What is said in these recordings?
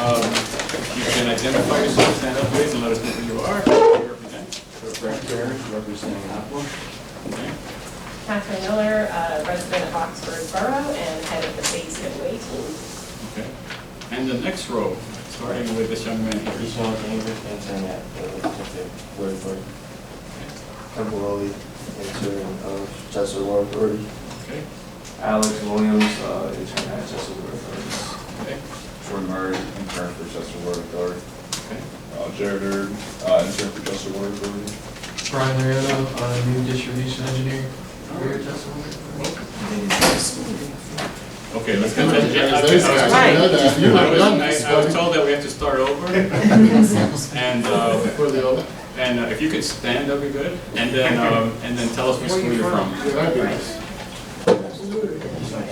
You can identify yourself, stand up please, and let us know who you are, who you represent. Frank Barron, representing Apple. Okay. Catherine Miller, resident of Oxford Borough and head of the CWA team. Okay. And the next row, starting with this young man here. Sean English, intern at the Word Authority. Temporarily intern of Chester Water Authority. Okay. Alex Williams, intern at Chester Water Authority. Okay. Troy Murray, intern for Chester Water Authority. Okay. Jared Erd, intern for Chester Water Authority. Brian Lariano, new distribution engineer. Okay, let's get Right. that. I was told that we have to start over. And if you could stand, that'd be good. And then tell us which school you're from. Sean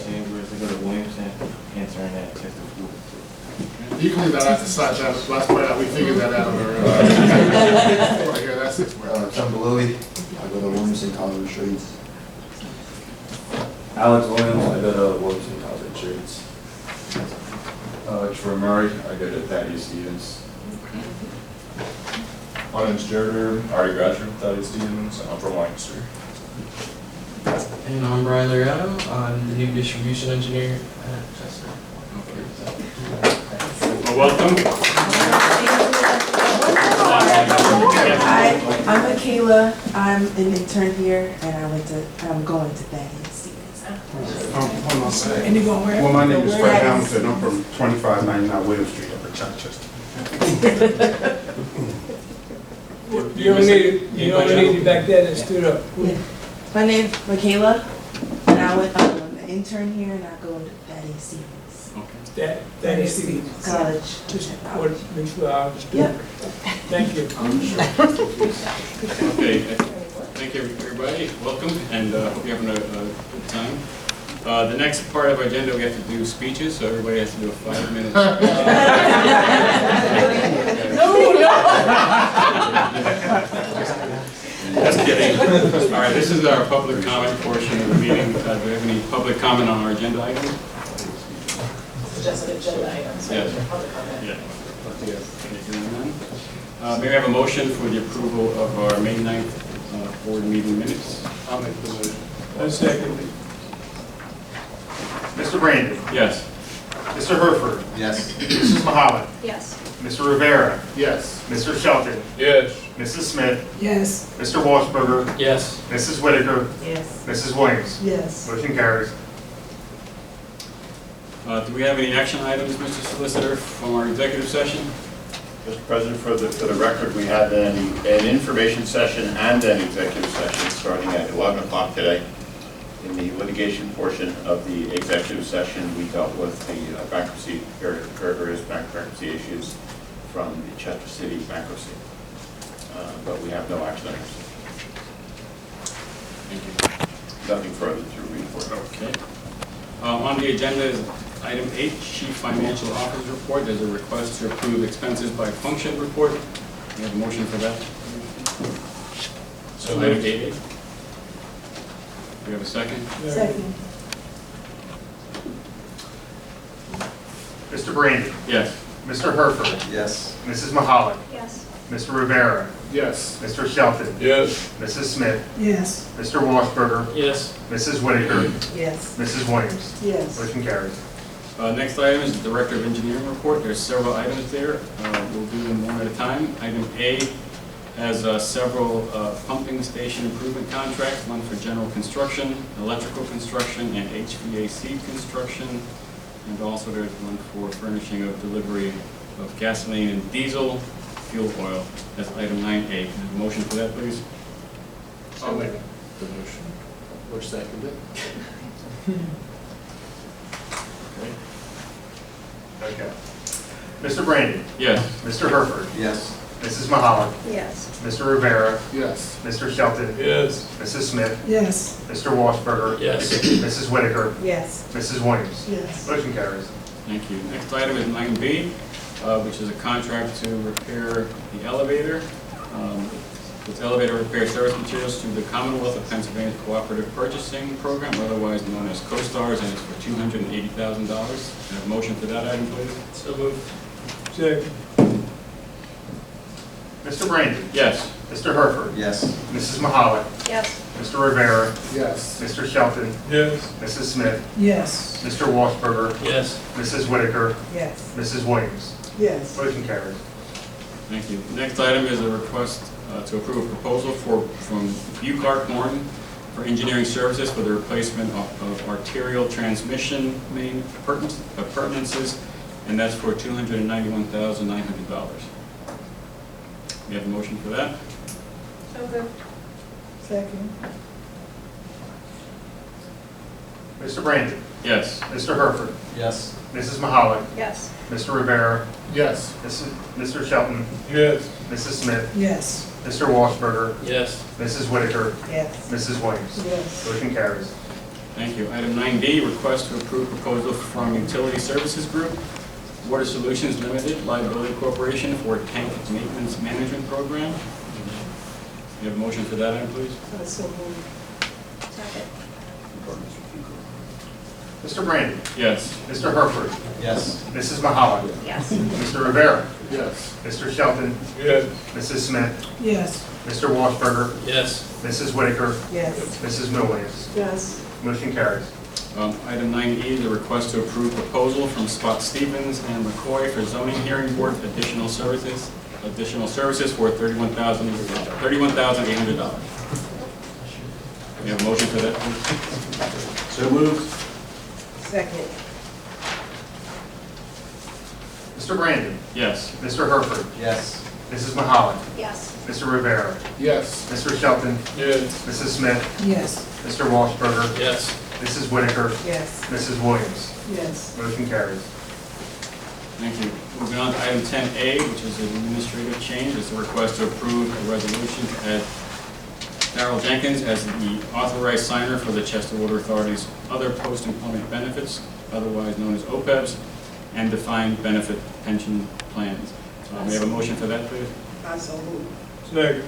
Chambers, I go to Williamson, intern at Chester School. You can leave that out the side, that's the last part out, we figured that out already. Right here, that's it. John Belowy, I go to Williamson College of Trades. Alex Williams, I go to Williamson College of Trades. Troy Murray, I go to Thaddeus Stevens. My name's Jared Erd, I already graduated with Thaddeus Stevens, and I'm from Lancaster. And I'm Brian Lariano, I'm the new distribution engineer at Chester. Well, welcome. Hi, I'm Michaela. I'm an intern here, and I'm going to Thaddeus Stevens. And you going where? Well, my name is Fred Hamilton, I'm from 2599 William Street up in Chichester. You don't need it back there that stood up. Yeah. My name's Michaela, and I'm an intern here, and I go to Thaddeus Stevens That is the College. just want to make sure I understood. Yep. Thank you. Okay. Thank you, everybody. Welcome, and hope you're having a good time. The next part of our agenda, we have to do speeches, so everybody has to do a 5-minute. Just kidding. All right, this is our public comment portion of the meeting. Do we have any public comment on our agenda item? Just an agenda item, so Yes. public comment. Yeah. May we have a motion for the approval of our May 9th board meeting minutes? I'll make the motion. A second. Mr. Brandon, Yes. Mr. Herford, Yes. Mrs. Mahalan, Yes. Mr. Rivera, Yes. Mr. Shelton, Yes. Mrs. Smith, Yes. Mr. Washburger, Yes. Mrs. Whitaker, Yes. Mrs. Williams. Yes. Motion carries. Do we have any action items, Mr. Solicitor, from our executive session? Mr. President, for the record, we had an information session and an executive session starting at 11 o'clock today. In the litigation portion of the executive session, we dealt with the bankruptcy, various bankruptcy issues from the Chester City bankruptcy. But we have no action items. Thank you. Nothing further to report. Okay. On the agenda is item 8, Chief Financial Officer Report. There's a request to approve expenses by function report. We have a motion for that. So item 8. Do we have a second? Second. Mr. Brandon, Yes. Mr. Herford, Yes. Mrs. Mahalan, Yes. Mr. Rivera, Yes. Mr. Shelton, Yes. Mrs. Smith, Yes. Mr. Washburger, Yes. Mrs. Whitaker, Yes. Mrs. Williams. Yes. Motion carries. Next item is the Director of Engineering Report. There's several items there. We'll do them one at a time. Item A has several pumping station improvement contracts, one for general construction, electrical construction, and HVAC construction. And also there's one for furnishing of delivery of gasoline and diesel fuel oil. That's item 9A. Motion for that, please? I'll make the motion. Or second it. Okay. Mr. Brandon, Yes. Mr. Herford, Yes. Mrs. Mahalan, Yes. Mr. Rivera, Yes. Mr. Shelton, Yes. Mrs. Smith, Yes. Mr. Washburger, Yes. Mrs. Whitaker, Yes. Mrs. Williams. Yes. Motion carries. Thank you. Next item is 9B, which is a contract to repair the elevator. It's elevator repair service materials through the Commonwealth of Pennsylvania Cooperative Purchasing Program, otherwise known as CoStars, and it's for $280,000. Can I have a motion for that item, please? So moved. Second. Mr. Brandon. Yes. Mr. Herford. Yes. Mrs. Mahalik. Yes. Mr. Rivera. Yes. Mr. Shelton. Yes. Mrs. Smith. Yes. Mr. Washburger. Yes. Mrs. Whitaker. Yes. Mrs. Williams. Yes. Motion carries. Thank you. Next item is a request to approve a proposal from Bucart Horn for engineering services for the replacement of arterial transmission main appurtenances, and that's for $291,900. We have a motion for that? So moved. Second. Mr. Brandon. Yes. Mr. Herford. Yes. Mrs. Mahalik. Yes. Mr. Rivera. Yes. Mr. Shelton. Yes. Mrs. Smith. Yes. Mr. Washburger. Yes. Mrs. Whitaker. Yes. Mrs. Williams. Yes. Uh, Motion carries. Thank you. Item 9D, request to approve proposal from Utility Services Group, Water Solutions Limited, Liability Corporation for Tank Maintenance Management Program. You have a motion for that item, please? So moved. Second. Mr. Brandon. Yes. Mr. Herford. Yes. Mrs. Mahalik. Yes. Mr. Rivera. Yes. Mr. Shelton. Yes. Mrs. Smith. Yes. Mr. Washburger. Yes. Mrs. Whitaker. Yes. Mrs. Williams. Yes. Motion carries. Item 9E is a request to approve proposal from Spot Stevens and McCoy for zoning hearing board additional services for $31,800. We have a motion for that, please? So moved. Second. Mr. Brandon. Yes. Mr. Herford. Yes. Mrs. Mahalik. Yes. Mr. Rivera. Yes. Mr. Shelton. Yes. Mrs. Smith. Yes. Mr. Washburger. Yes. Mrs. Whitaker. Yes. Mrs. Williams. Yes. Motion carries. Thank you. Moving on to item 10A, which is an administrative change. It's a request to approve a resolution to add Darrell Jenkins as the authorized signer for the Chester Water Authority's other post-employment benefits, otherwise known as OPEBs, and defined benefit pension plans. May I have a motion for that, please? So moved. Second.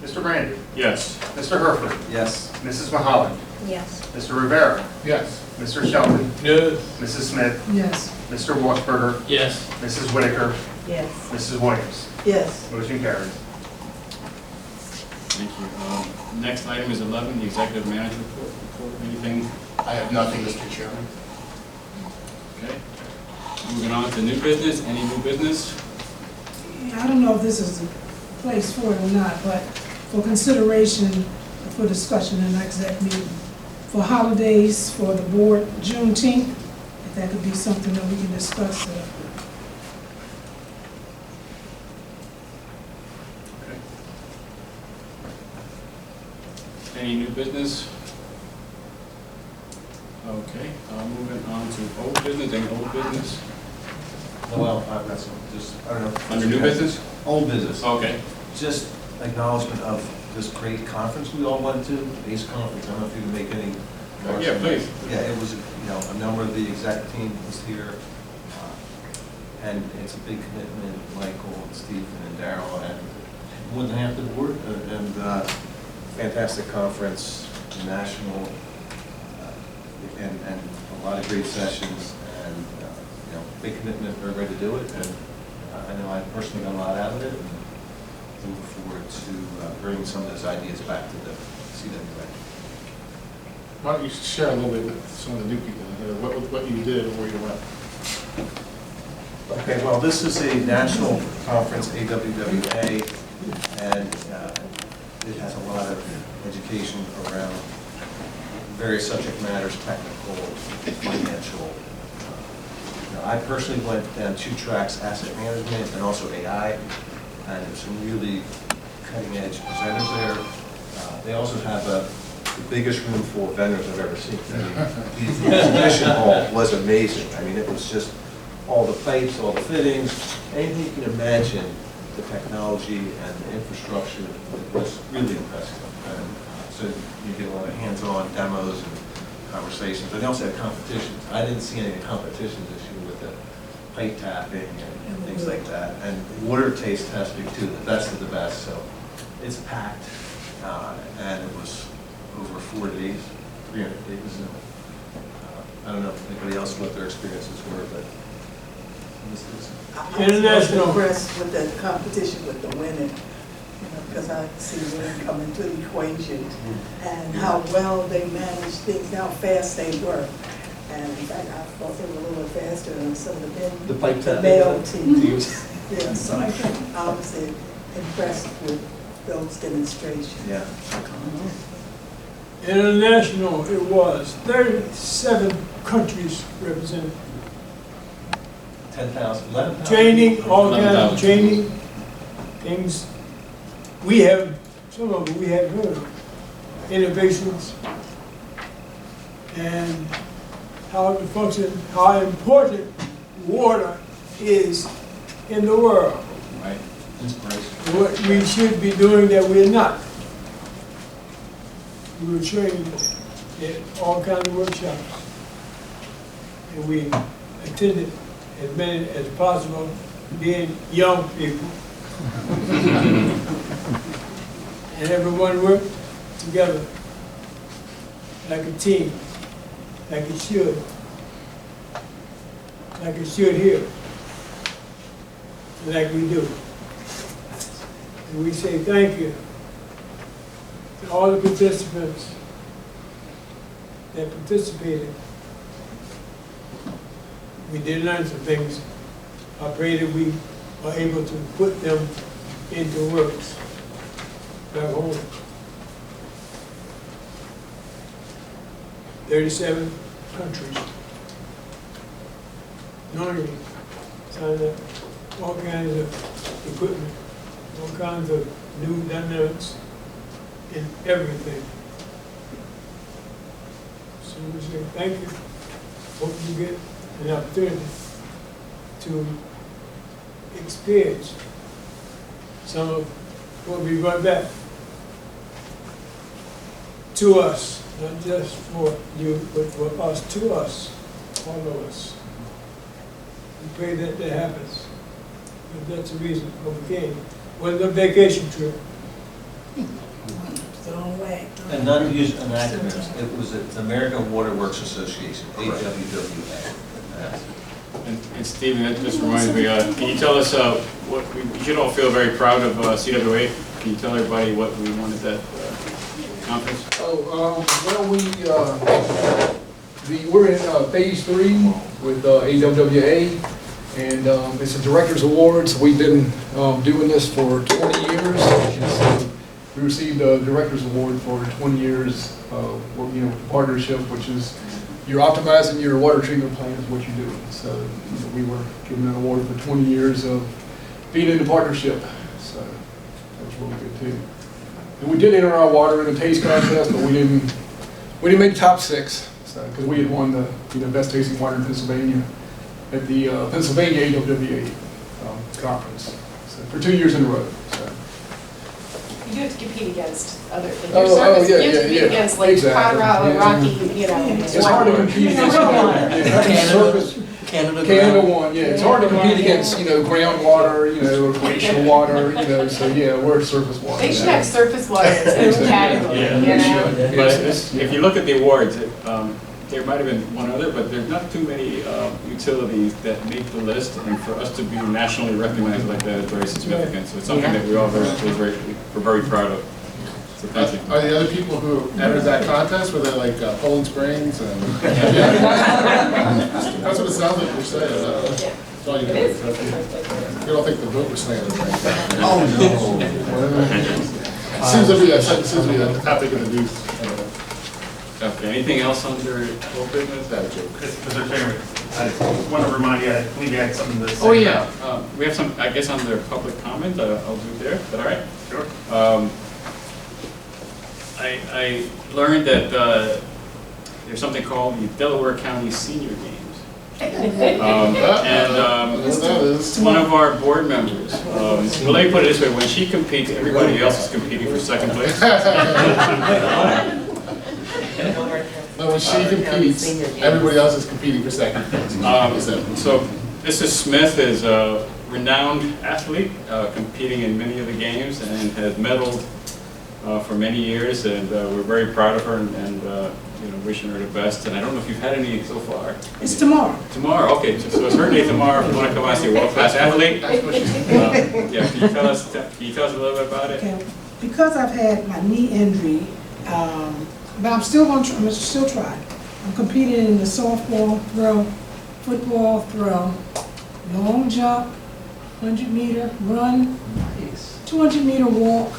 Mr. Brandon. Yes. Mr. Herford. Yes. Mrs. Mahalik. Yes. Mr. Rivera. Yes. Mr. Shelton. Yes. Mrs. Smith. Yes. Mr. Washburger. Yes. Mrs. Whitaker. Yes. Mrs. Williams. Yes. Motion carries. Thank you. Next item is 11, the executive manager report. Anything? I have nothing, Mr. Chairman. Okay. Moving on to new business. Any new business? I don't know if this is the place for it or not, but for consideration, for discussion in the exec meeting, for holidays for the board, Juneteenth, if that could be something that we can discuss. Okay. Any new business? Okay, moving on to old business. Any old business? Well, I've got some, just, I don't know. Under new business? Old business. Okay. Just acknowledgement of this great conference we all went to, ACE conference. I don't know if you can make any. Yeah, please. Yeah, it was, a number of the exec team was here. And it's a big commitment, Michael, and Stephen, and Darrell, and more than half the board. And fantastic conference, national, and a lot of great sessions, and big commitment for everybody to do it. And I know I personally got a lot out of it, and look forward to bringing some of those ideas back to the CWA. Why don't you share a little bit with some of the new people here, what you did and where you went? Okay, well, this is a national conference, AWWA, and it has a lot of education around various subject matters, technical, financial. I personally went down 2 tracks, asset management and also AI, and there's some really cutting-edge presenters there. They also have the biggest room for vendors I've ever seen. I mean, the exhibition hall was amazing. I mean, it was just all the pipes, all the fittings, anything you can imagine, the technology and the infrastructure was really impressive. And so you get a lot of hands-on demos and conversations. And they also had competitions. I didn't see any competitions this year with the pipe tapping and things like that. And water taste testing too, the best of the best. So it's packed, and it was over 4 days, 300 days. I don't know if anybody else what their experiences were, but International. Impressed with the competition with the women, because I see women come into the equation and how well they manage things, how fast they work. And in fact, I thought they were a little faster than some of the men, the male teams. Yeah, so I was impressed with those demonstrations. Yeah. International, it was 37 countries represented. 10,000, 11,000. Training, all kinds 11,000. of training, things we have, some of them we have heard of, innovations, and how to function, how important water is in the world. Right. Inspiration. What we should be doing that we're not. We were trained in all kinds of workshops, and we attended as many as possible, being young people. And everyone worked together like a team, like it should here, like we do. And we say thank you to all the participants that participated. We did learn some things. I pray that we are able to put them into works back home. 37 countries. Normally, signed up all kinds of equipment, all kinds of new dynamics in everything. So we say thank you. Hope you get an opportunity to experience some of what we brought back to us, not just for you, but for us, to us, all of us. We pray that that happens. But that's the reason why we came. It wasn't a vacation trip. Don't wait. And not to use an acronym, it was the American Water Works Association, AWWA. And Stephen, that just reminds me, can you tell us what, we should all feel very proud of CWA. Can you tell everybody what we wanted that conference? We're in phase 3 with AWWA, and it's a director's awards. We've been doing this for 20 years. So we received a director's award for 20 years of partnership, which is you're optimizing your water treatment plant is what you're doing. So we were given an award for 20 years of being in the partnership. So that was really good too. And we did enter our water in a taste contest, but we didn't make the top 6. Because we had won the best tasting water in Pennsylvania at the Pennsylvania AWWA conference for 2 years in a row. So. You do have to compete against other, like Oh, your service, yeah, you have to compete against like exactly. Colorado, Rocky, It's hard to compete against Canada won, yeah. It's hard to compete against, groundwater, or glacial water, so yeah, we're surface water. They should have surface water as a category, But if you look at the awards, there might have been one other, but there's not too many utilities that make the list, and for us to be nationally recognized like that is very significant. So it's something that we all we're very proud of. So thank you. Are the other people who entered that contest, were they like Poland Springs? And that's what it sounds like you're saying. That's all you know. You don't think the vote was saying anything? Oh, no. Seems to be a topic of the news. Okay, anything else under old business? Mr. Chairman, I just want to remind you, I believe you had something to say. Oh, yeah. We have some, I guess, under public comment. I'll do there. Is that all right? Sure. I learned that there's something called the Delaware County Senior Games. One of our board members, well, let me put it this way, when she competes, everybody else is competing for second place. No, when she competes, everybody else is competing for second place. So Mrs. Smith is a renowned athlete, competing in many of the games and has medaled for many years, and we're very proud of her, and wishing her the best. And I don't know if you've had any so far. It's tomorrow. Tomorrow, okay, so it's her day tomorrow. If you want to come out and see a world-class athlete. Yeah, can you tell us a little bit about it? Okay, because I've had my knee injury, but I'm still going to still try. I'm competing in the softball throw, football throw, long jump, 100-meter run, 200-meter walk,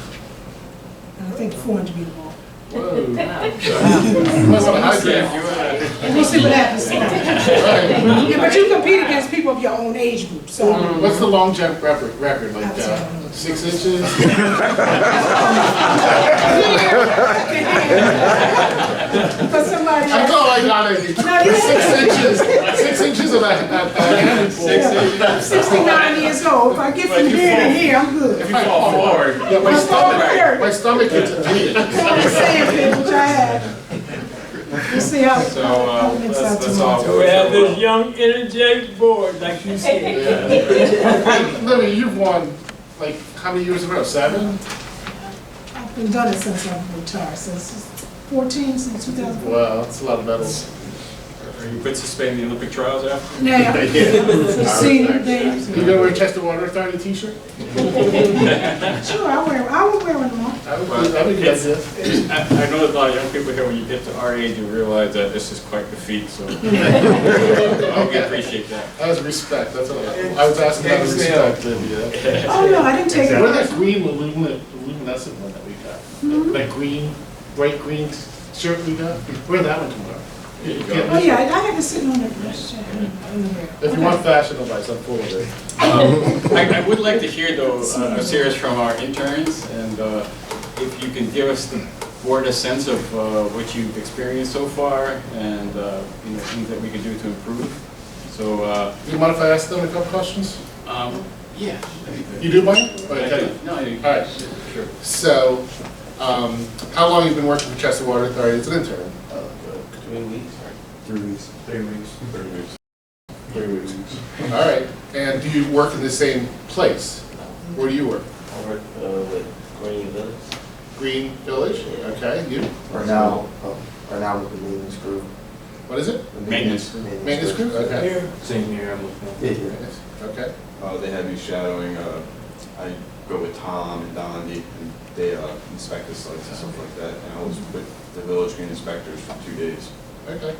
and I think 400-meter walk. Whoa. You must want to hydrate. We'll see what happens. Yeah, but you compete against people of your own age group, so. What's the long jump record? Like 6 inches? For somebody. I thought I got it. 6 inches. 6 inches of a handful. I'm 69 years old. If I get from here to here, I'm good. If you fall forward. Yeah, my stomach gets a G. Which I had. We'll see how it makes out that's all. tomorrow. We have this young, energetic board, like you said. Libby, you've won, like, how many years in a row? 7? I've been done it since I've retired, since 14, since 2004. Wow, that's a lot of medals. Are you participating in the Olympic trials after? Now, senior days. You gonna wear Chester Water Authority t-shirt? Sure, I will wear one tomorrow. I would get this. I know there's a lot of young people here, when you get to our age, you realize that this is quite the feat, so I appreciate that. That was respect, that's all. I was asking out of respect, Libby. Oh, no, I didn't take it. What that green luminescent one that we got? That green, bright green shirt we got? Wear that one tomorrow. Oh, yeah, I had to sit on the brush. If you want fashion advice, I'm full of it. I would like to hear, though, a series from our interns, and if you can give us the board a sense of what you've experienced so far, and things that we can do to improve. So, do you mind if I ask them a couple questions? Yeah. You do mind? Okay. No, I do. All right. Sure. So, how long have you been working for Chester Water Authority as an intern? 3 weeks. 3 weeks. 3 weeks. 3 weeks. 3 weeks. All right. And do you work in the same place? Where do you work? I work with Green Village. Green Village? Okay. You? Right now with the maintenance crew. What is it? The Maintenance. Maintenance crew? Okay. Same here, I'm with them. Yeah. Okay. They have me shadowing, I go with Tom and Dondi, and they inspect the sites and stuff like that. And I was with the village green inspectors for 2 days. Okay.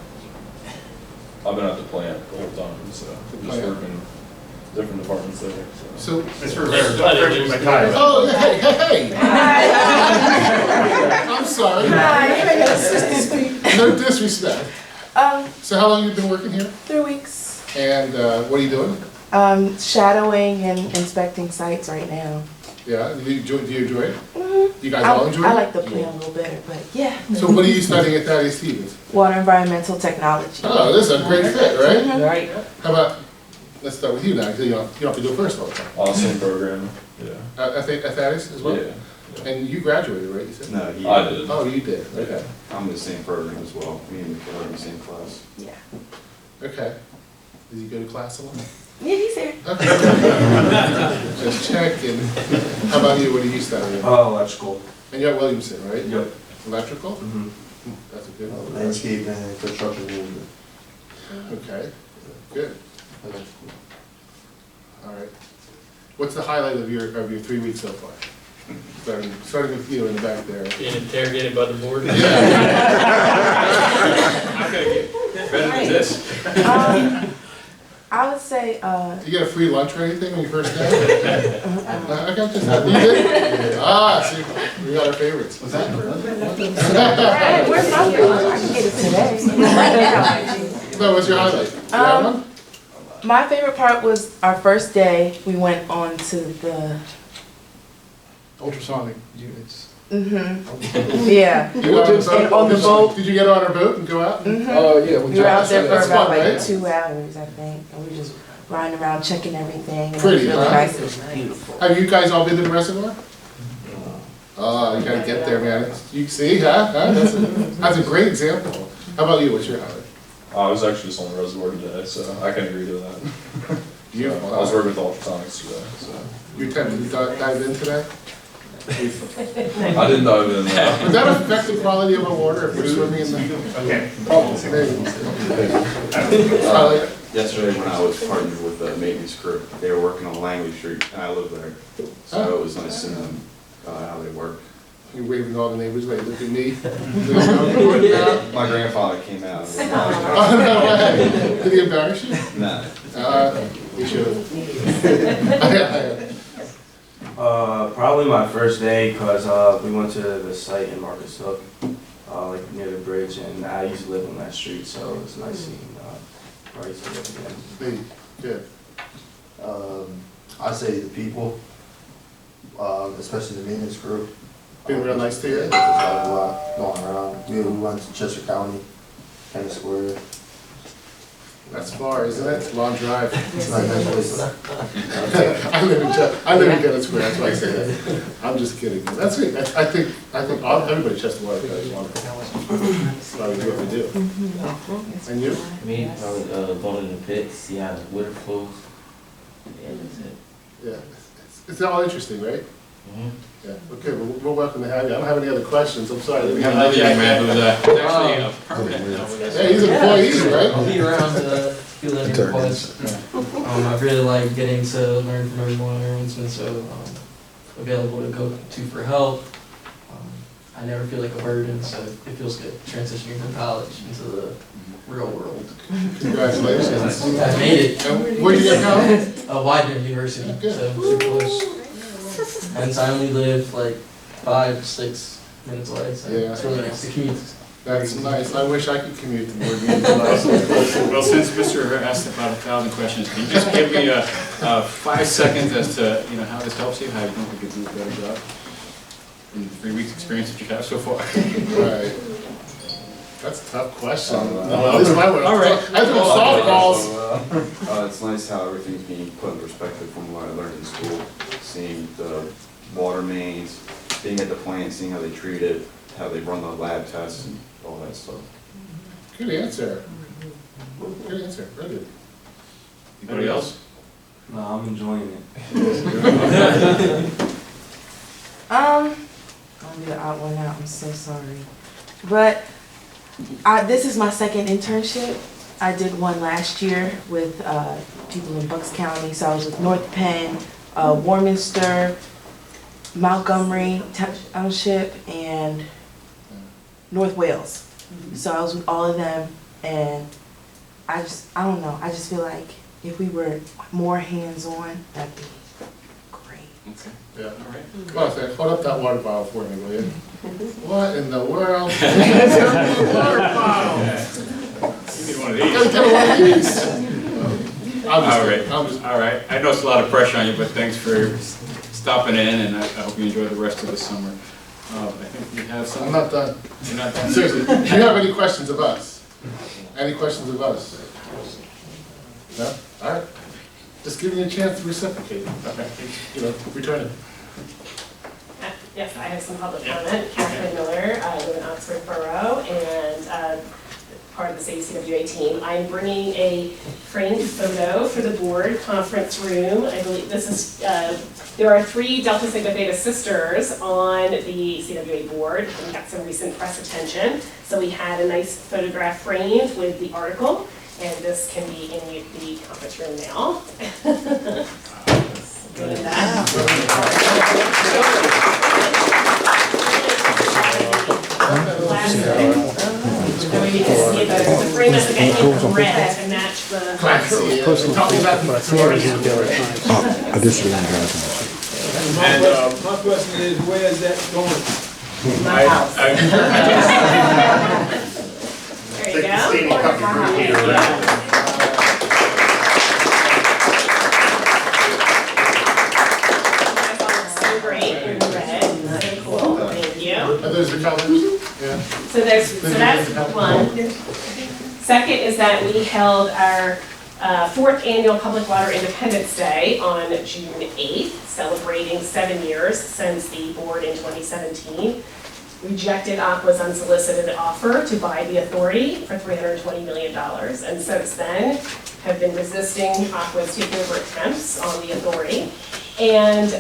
I've been at the plant the whole time, so just working different departments there. So, It's for my time. oh, hey. I'm sorry. No disrespect. So how long have you been working here? 3 weeks. And what are you doing? Shadowing and inspecting sites right now. Yeah, do you enjoy it? Mm-hmm. You guys all enjoy it? I like the plan a little better, but yeah. So what are you studying at Thaddeus Stevens? Water environmental technology. Oh, this is a great fit, right? Mhm. Right. How about, let's start with you now, because you don't have to go first all the time. Awesome program, yeah. At Thaddeus as well? Yeah. And you graduated, right, you said? No, he, I did. Oh, you did, okay. I'm in the same program as well. Me and Michaela are in the same class. Yeah. Okay. Does he go to class a lot? Yeah, he's here. Okay. Just checking. How about you, what are you studying? Electrical. And you're at Williamson, right? Yep. Electrical? Mm-hmm. That's a good one. Landscape and construction management. Okay, good. All right. What's the highlight of your 3 weeks so far? Starting with you in the back there. Being interrogated by the board. Yeah. How can I get better than this? I would say, Did you get a free lunch or anything when you first got here? I got this. You did? Ah, see, we got our favorites. Was that? where's my favorite? I can get it today. No, what's your highlight? You have one? My favorite part was our first day. We went on to the. Ultrasonic units. Yeah. You got And on the boat. Did you get on our boat and go out? Yeah. We were out there for That's about fun, like right? 2 hours, I think, and we were just riding around checking everything. And Pretty, it was really huh? nice. It was beautiful. Have you guys all been to the reservoir? Oh, you gotta get there, man. You see, huh? That's a great example. How about you? What's your highlight? I was actually just on the reservoir today, so I can agree to that. Beautiful. I was working with ultrasonics today, so. You attempted to dive in today? I didn't know even that. Would that affect the quality of our water if we're swimming in the? Okay. Yesterday when I was partnered with the maintenance crew, they were working on Langley Street, and I live there. So it was nice seeing them, how they work. You're waving all the neighbors, like, look at me. My grandfather came out. Oh, no way. Did he embarrass you? Nah. We should. Probably my first day, because we went to the site in Marcus Hook, like near the bridge, and I used to live on that street, so it was nice seeing Bryce again. Good. I say the people, especially the maintenance crew. Been real nice to you? Yeah, there's a lot going around. We went to Chester County, Tennis Square. That's far, isn't it? Long drive. It's not a nice place. I live in Tennis Square, that's why I say that. I'm just kidding. That's great. I think everybody in Chester Water is wonderful. That's why we do what we do. And you? Me, probably going in the pits, see how the water flows. Yeah, that's it. Yeah. It's all interesting, right? Yeah, okay, well, we're welcome to have you. I don't have any other questions, I'm sorry. We have another young man who's actually a permanent now with us. Yeah, he's an employee, right? I'll be around to field any requests. I really like getting to learn from everyone. Everyone's been so available to go to for help. I never feel like a burden, so it feels good transitioning from college into the real world. Congratulations. I made it. Where'd you get college? Widener University, so super close. And I only live like 5-6 minutes away, so Yeah. it's really nice to commute. That's nice. I wish I could commute to board meetings. Well, Well, since Mr. Herrera asked about 1,000 questions, can you just give me 5 seconds as to, how this helps you, how you think we could do a better job in the 3 weeks experience that you have so far? Right. That's a tough question. No, at least my way. All right. I throw softballs. It's nice how everything's being put in perspective from what I learned in school. Seeing the water mains, being at the plant, seeing how they treat it, how they run the lab tests and all that stuff. Good answer. Good answer. Very good. Anybody else? No, I'm enjoying it. I'm gonna be the odd one out, I'm so sorry. But this is my second internship. I did one last year with people in Bucks County, so I was with North Penn, Warminster, Montgomery Township, and North Wales. So I was with all of them, and I don't know, I just feel like if we were more hands-on, that'd be great. Okay. Yeah. All right. Come on, Sam, hold up that water bottle for me, will you? What in the world? Water bottle! You need one of You these. gotta get one of these. All right. I know it's a lot of pressure on you, but thanks for stopping in, and I hope you enjoy the rest of the summer. I think you have some. I'm not done. You're not done? Seriously, do you have any questions of us? Any questions of us? No? All right. Just giving you a chance to reciprocate. Okay. Return it. Yes, I have some public comment. Catherine Miller, I live in Oxford Borough, and part of the CWA team. I'm bringing a framed photo for the board conference room. I believe this is, there are 3 Delta Sigma Theta sisters on the CWA board, and got some recent press attention. So we had a nice photograph framed with the article, and this can be in the conference room now. Doing that. And we need to see the frame is like a hint of red to match the. And My question is, where is that going? My house. There you go. Stay in the company group here. So great in red, so cool, thank you. Are those the colors? Yeah. So that's one. Second is that we held our 4th annual Public Water Independence Day on June 8th, celebrating 7 years since the board in 2017 rejected Aqua's unsolicited offer to buy the authority for $320 million. And since then, have been resisting Aqua's takeover attempts on the authority. And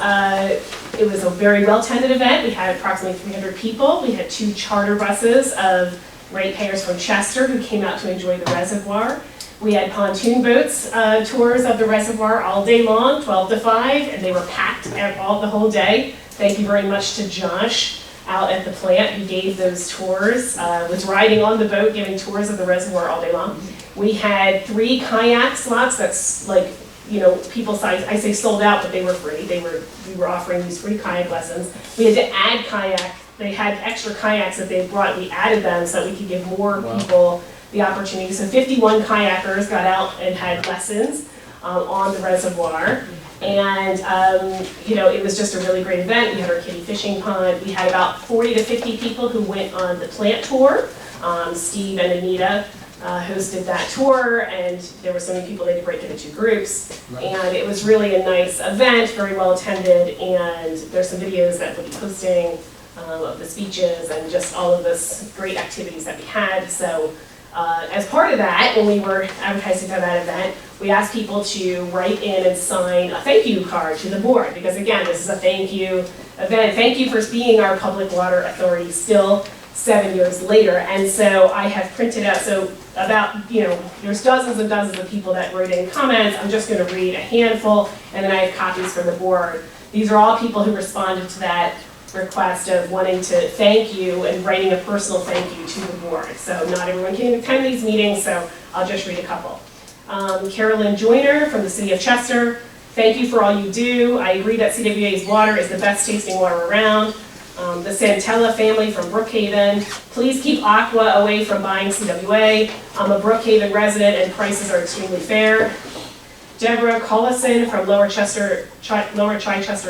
It was a very well-attended event. We had approximately 300 people. We had 2 charter buses of ratepayers from Chester who came out to enjoy the reservoir. We had pontoon boats, tours of the reservoir all day long, 12 to 5, and they were packed the whole day. Thank you very much to Josh out at the plant who gave those tours, was riding on the boat giving tours of the reservoir all day long. We had 3 kayak slots that's like, you know, people size, I say sold out, but they were free. We were offering these free kayak lessons. We had to add kayak. They had extra kayaks that they brought. We added them so that we could give more people the opportunity. So 51 kayakers got out and had lessons on the reservoir. And, you know, it was just a really great event. We had our kiddie fishing pond. We had about 40 to 50 people who went on the plant tour. Steve and Anita hosted that tour, and there were so many people they could break into 2 groups. And it was really a nice event, very well attended, and there's some videos that we'll be posting of the speeches and just all of this great activities that we had. So as part of that, when we were advertising for that event, we asked people to write in and sign a thank you card to the board, because again, this is a thank you event. Thank you for being our public water authority still 7 years later. And so I have printed out, so about, you know, there's dozens and dozens of people that wrote in comments. I'm just going to read a handful, and then I have copies for the board. These are all people who responded to that request of wanting to thank you and writing a personal thank you to the board. So not everyone can attend these meetings, so I'll just read a couple. Carolyn Joyner from the City of Chester, thank you for all you do. I agree that CWA's water is the best tasting water around. The Santella family from Brookhaven, please keep Aqua away from buying CWA. I'm a Brookhaven resident and prices are extremely fair. Deborah Collison from Lower Chichester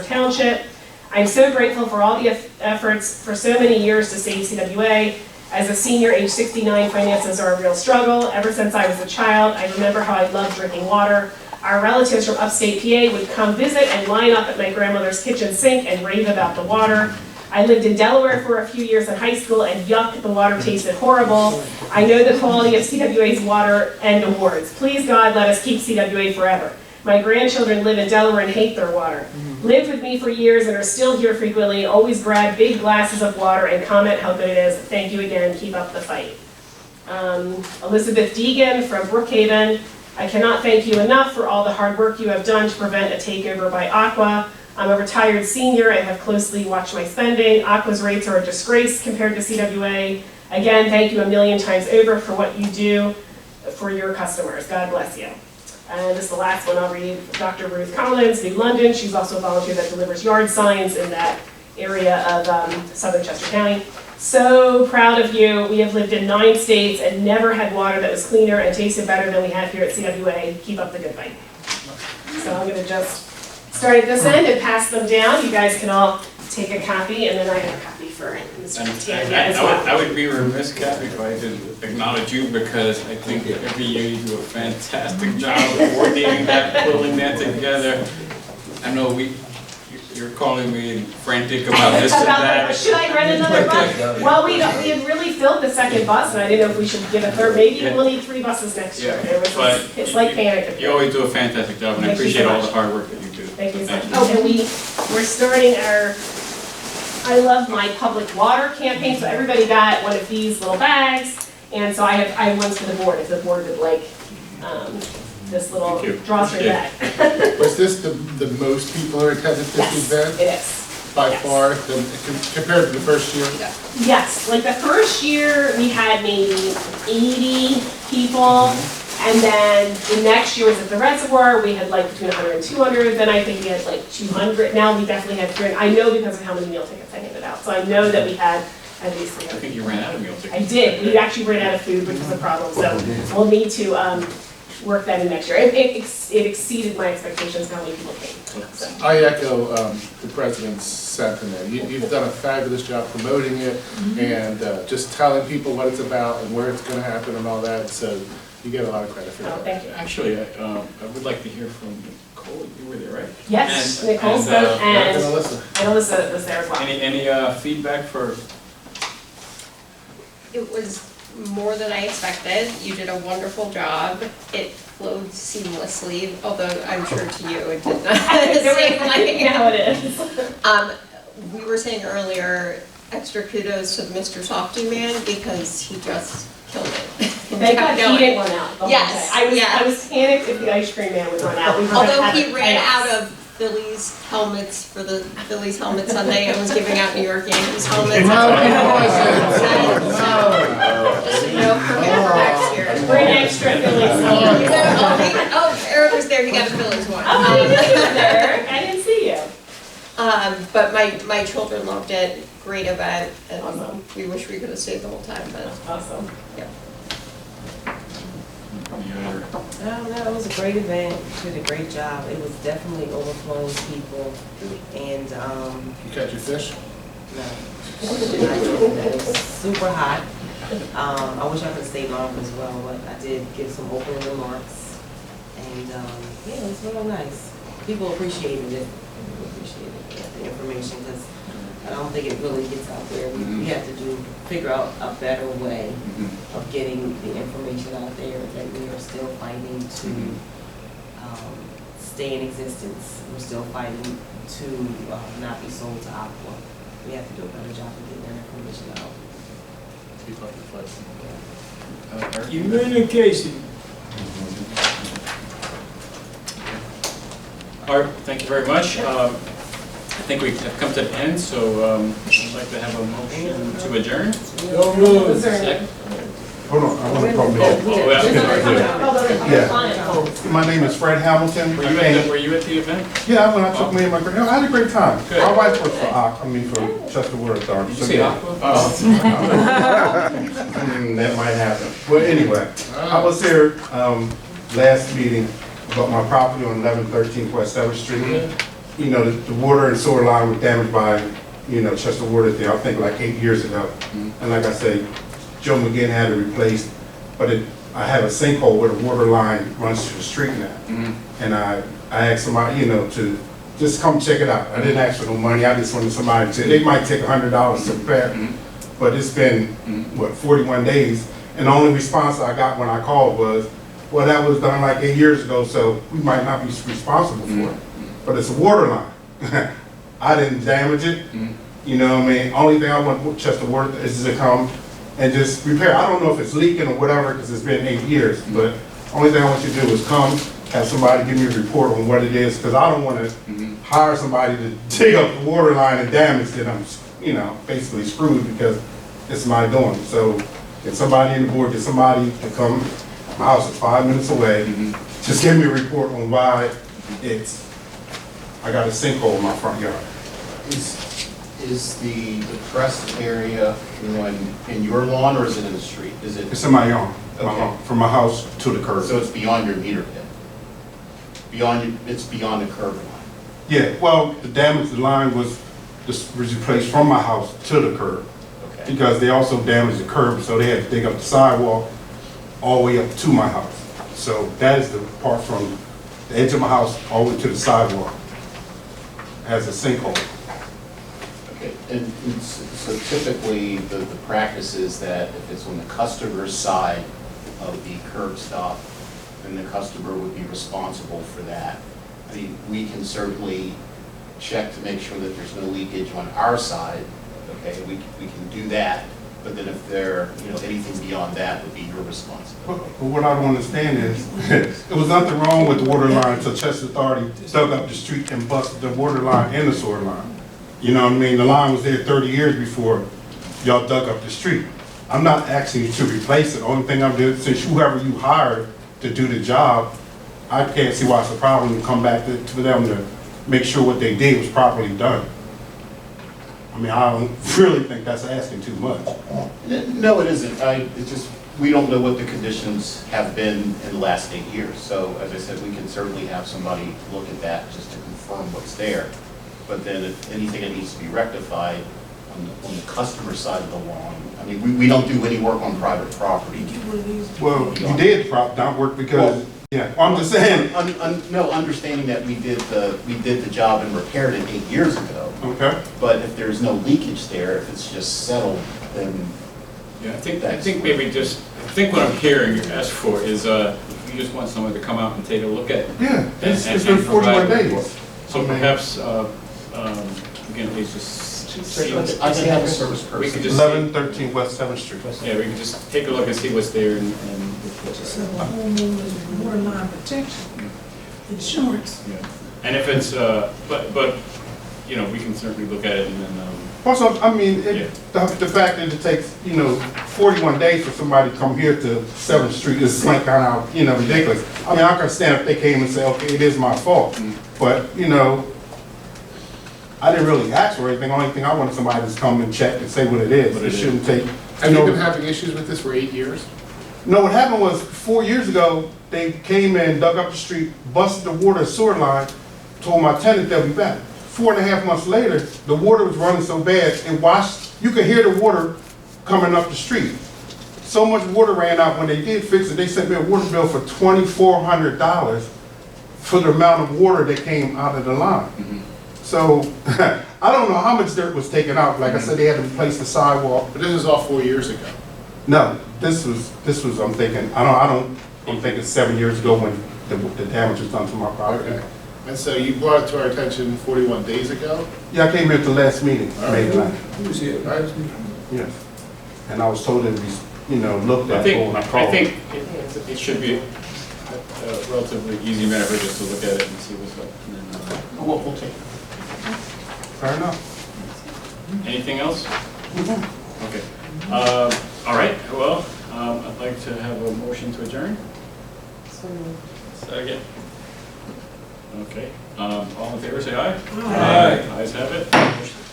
Township, I'm so grateful for all the efforts for so many years to save CWA. As a senior, age 69, finances are a real struggle. Ever since I was a child, I remember how I loved drinking water. Our relatives from upstate PA would come visit and line up at my grandmother's kitchen sink and rave about the water. I lived in Delaware for a few years in high school, and yuck, the water tasted horrible. I know the quality of CWA's water and awards. Please, God, let us keep CWA forever. My grandchildren live in Delaware and hate their water. Lived with me for years and are still here frequently, always grab big glasses of water and comment how good it is. Thank you again, keep up the fight. Elizabeth Deegan from Brookhaven, I cannot thank you enough for all the hard work you have done to prevent a takeover by Aqua. I'm a retired senior and have closely watched my spending. Aqua's rates are a disgrace compared to CWA. Again, thank you a million times over for what you do for your customers. God bless you. And this is the last one I'll read. Dr. Ruth Collins, New London. She's also a volunteer that delivers yard signs in that area of southern Chester County. So proud of you. We have lived in 9 states and never had water that was cleaner and tasted better than we have here at CWA. Keep up the good fight. So I'm going to just start at this end and pass them down. You guys can all take a copy, and then I have a copy for Mr. Tanya as well. I would be remiss, Kathy, if I didn't acknowledge you, because I think that every year you do a fantastic job of coordinating that, pulling that together. I know you're calling me frantic about this and that. Should I rent another bus? Well, we had really filled the second bus, and I didn't know if we should get a third. Maybe we'll need 3 buses next year. It's like panic. You always do a fantastic job, and I appreciate all the hard work that you do. Thank you so much. Oh, and we're starting our I Love My Public Water campaign, so everybody got one of these little bags, and so I have ones for the board, if the board would like this little drawstring bag. Was this the most people who attended this event? It is. By far, compared to the first year? Yes, like the first year we had maybe 80 people, and then the next year was at the reservoir, we had like between 100 and 200, then I think we had like 200, now we definitely had 300. I know because of how many meal tickets I handed out, so I know that we had at least 300. I think you ran out of meal tickets. I did, we actually ran out of food, which was a problem, so we'll need to work that in next year. It exceeded my expectations how many people came. So. I echo the President's sentiment. You've done a fabulous job promoting it and just telling people what it's about and where it's going to happen and all that, so you get a lot of credit for that. Thank you. Actually, I would like to hear from Nicole. You were there, right? Yes, Nicole spoke, and Alyssa was there as well. Any feedback for? It was more than I expected. You did a wonderful job. It flowed seamlessly, although I'm sure to you it did not seem like. Now it is. We were saying earlier, extra kudos to Mr. Softy Man because he just killed it. Thank God he didn't run out the whole Yes, day. yes. I was panicked if the ice cream man would run out. We were gonna Although have he a ran chaos. out of Phillies helmets for the Phillies helmet Sunday and was giving out New York Yankees helmets. Just so you know, forget for next year. Bring extra Phillies. Oh, Eric was there, he got a Phillies one. Oh, I didn't see you there. I didn't see you. But my children loved it, great event, and Awesome. we wish we could have stayed the whole time, but Awesome. yeah. No, it was a great event, you did a great job, it was definitely overflowing people, and, You catch your fish? no. It was super hot. I wish I could have stayed longer as well, but I did give some opening remarks, and, yeah, it was real nice. People appreciated it, the information, because I don't think it really gets out there. We have to figure out a better way of getting the information out there, that we are still fighting to stay in existence. We're still fighting to not be sold to Aqua. We have to do a better job of getting that information out. Keep up the fight. Yeah. Communication. All right, thank you very much. I think we have come to the end, so I'd like to have a motion to adjourn. So moved. Second. Hold on, I want to come in. Yeah. My name is Fred Hamilton. Were you at the event? Yeah, when I took me and my girl, I had a great time. Good. My wife works for Chester Water Authority. Did you so say yeah. Aqua? That might happen. But anyway, I was here last meeting about my property on 1113 West 7th Street. You know, the water and sewer line was damaged by, Chester Water there, I think like 8 years ago. And like I say, Joe McGinn had it replaced, but I have a sinkhole where the water line runs to the street now. And I asked somebody, to just come check it out. I didn't ask for no money, I just wanted somebody to, they might take $100 to repair. But it's been, 41 days, and the only response I got when I called was, well, that was done like 8 years ago, so we might not be responsible for it. But it's a water line. I didn't damage it, you know what I mean? Only thing I want Chester Water is to come and just repair. I don't know if it's leaking or whatever, because it's been 8 years, but only thing I want you to do is come, have somebody give me a report on what it is, because I don't want to hire somebody to dig up the water line and damage it. I'm, basically screwed because it's my doing. So get somebody in the board, get somebody to come. My house is 5 minutes away. Just give me a report on why I got a sinkhole in my front yard. Is the depressed area in your lawn, or is it in the street? Is it? It's in my yard, Okay. from my house to the curb. So it's beyond your meter pit? It's beyond the curb line? Yeah, well, the damage, the line was replaced from my house to the curb. Okay. Because they also damaged the curb, so they had to dig up the sidewalk all the way up to my house. So that is the part from the edge of my house all the way to the sidewalk. It has a sinkhole. Okay, and so typically, the practice is that if it's on the customer's side of the curb stop, then the customer would be responsible for that. I mean, we can certainly check to make sure that there's no leakage on our side, okay, we can do that, but then if there, anything beyond that would be your responsibility. But what I don't understand is, there was nothing wrong with the water line until Chester Authority dug up the street and busted the water line and the sewer line. You know what I mean? The line was there 30 years before y'all dug up the street. I'm not asking you to replace it. The only thing I'm doing, since whoever you hired to do the job, I can't see why it's a problem to come back to them to make sure what they did was properly done. I mean, I don't really think that's asking too much. No, it isn't. It's just, we don't know what the conditions have been in the last 8 years. So, as I said, we can certainly have somebody look at that just to confirm what's there. But then if anything that needs to be rectified on the customer side of the lawn, I mean, we don't do any work on private property. Well, you did not work because, yeah, I'm just saying. No, understanding that we did the job and repaired it 8 years ago. Okay. But if there's no leakage there, if it's just settled, then Yeah, I think maybe just, I think what I'm hearing you ask for is, you just want someone to come out and take a look at. Yeah, it's and been 41 provide- days. So perhaps, we can at least just see. I can have a service We person. could just. see- 1113 West 7th Street. Yeah, we could just take a look and see what's there and report So back. the homeowner's water line protection, insurance. Yeah. And if it's, but, you know, we can certainly look at it and then, Also, I mean, Yeah. the fact that it takes, 41 days for somebody to come here to 7th Street is kind of, ridiculous. I mean, I can understand if they came and say, okay, it is my fault. But, I didn't really ask for anything. The only thing I wanted somebody to come and check and say what it is. What It it is. shouldn't take. Have you been having issues with this for 8 years? No, what happened was 4 years ago, they came in, dug up the street, busted the water and sewer line, told my tenant they'll be back. 4.5 months later, the water was running so bad, it washed, you could hear the water coming up the street. So much water ran out. When they did fix it, they sent me a water bill for $2,400 for the amount of water that came out of the line. So, I don't know how much dirt was taken out. Like I said, they had to replace the sidewalk. But this is all 4 years ago. No, this was, I'm thinking, I'm thinking 7 years ago when the damage was done to my property. Okay. And so you brought it to our attention 41 days ago? Yeah, I came here at the last meeting, May 9th. Who was here? Yes. And I was told it was, looked I at. think, for I call. think it should be a relatively easy matter for just to look at it and see what's up. And then, We'll take it. Fair enough. anything else? Okay. All right, well, I'd like to have a motion to adjourn. Second. Okay, all in favor, say aye. Aye. Ayes have it.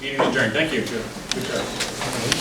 Meeting adjourned, thank you. Good job.